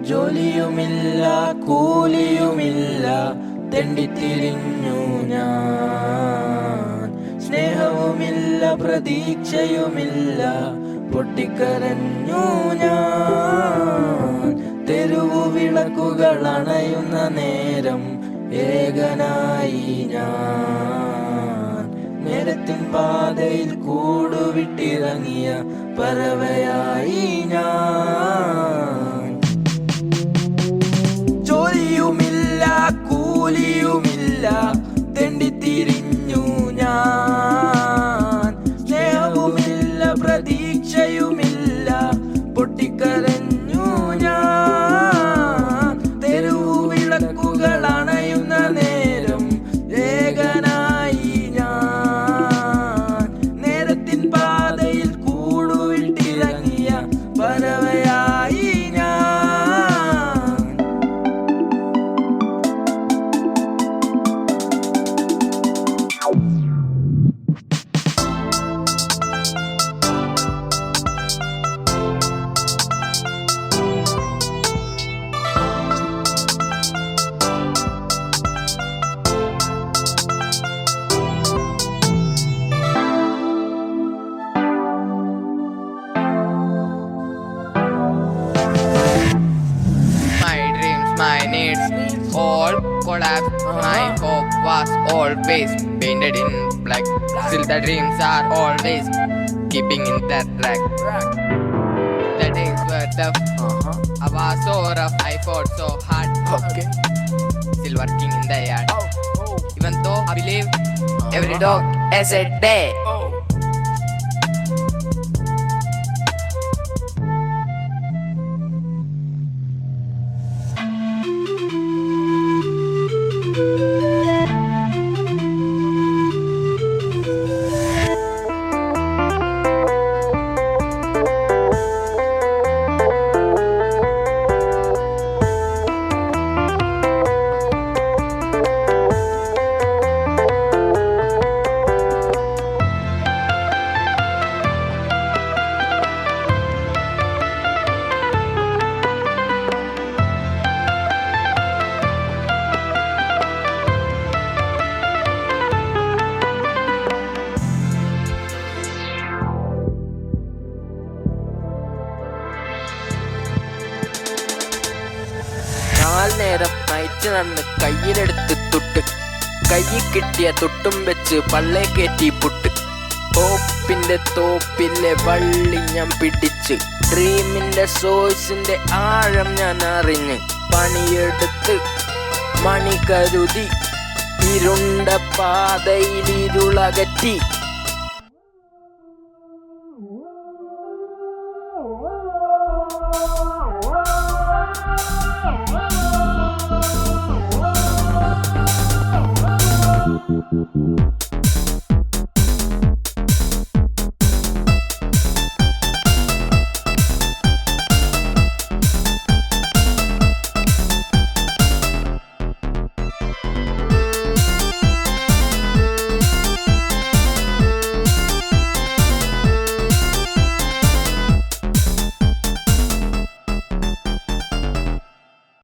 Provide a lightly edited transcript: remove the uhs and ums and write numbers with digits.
ജോലിയുമില്ല കൂലിയുമില്ല തെണ്ടിത്തിരിഞ്ഞു ഞാൻ. സ്നേഹവുമില്ല പ്രതീക്ഷയുമില്ല പൊട്ടിക്കരഞ്ഞു ഞാൻ. തെരുവു വിളക്കുകൾ അണയുന്ന നേരം ഏകനായി ഞാൻ. നേരത്തിൻ പാതയിൽ കൂടുവിട്ടിറങ്ങിയ പറവയായി ഞാൻ. ജോലിയുമില്ല കൂലിയുമില്ല തെണ്ടിത്തിരിഞ്ഞു ഞാൻ. സ്നേഹവുമില്ല പ്രതീക്ഷയുമില്ല പൊട്ടിക്കരഞ്ഞു ഞാൻ. തെരുവു വിളക്കുകൾ അണയുന്ന നേരം ഏകനായി ഞാൻ. നേരത്തിൻ പാതയിൽ കൂടുവിട്ടിറങ്ങിയ പറവയായി ഞാൻ. My needs all collapsed. My hope was always painted in black. Still the dreams are always keeping in that track. The days were tough. I was so rough. I fought so hard. Still working in the yard. Even though I believe every dog has a day. നേരം നയിച്ചു നന്ന് കയ്യിലെടുത്ത് തുട്ട്. കയ്യിൽ കിട്ടിയ തുട്ടും വെച്ച് പള്ളേ കയറ്റി പുട്ട്. ഹോപ്പിന്റെ തോപ്പിലെ വള്ളി ഞാൻ പിടിച്ച്. ഡ്രീമിന്റെ സോഴ്സിന്റെ ആഴം ഞാൻ അറിഞ്ഞ്. പണിയെടുത്ത് മണി കരുതി ഇരുണ്ട പാതയിൽ ഇരുളകറ്റി.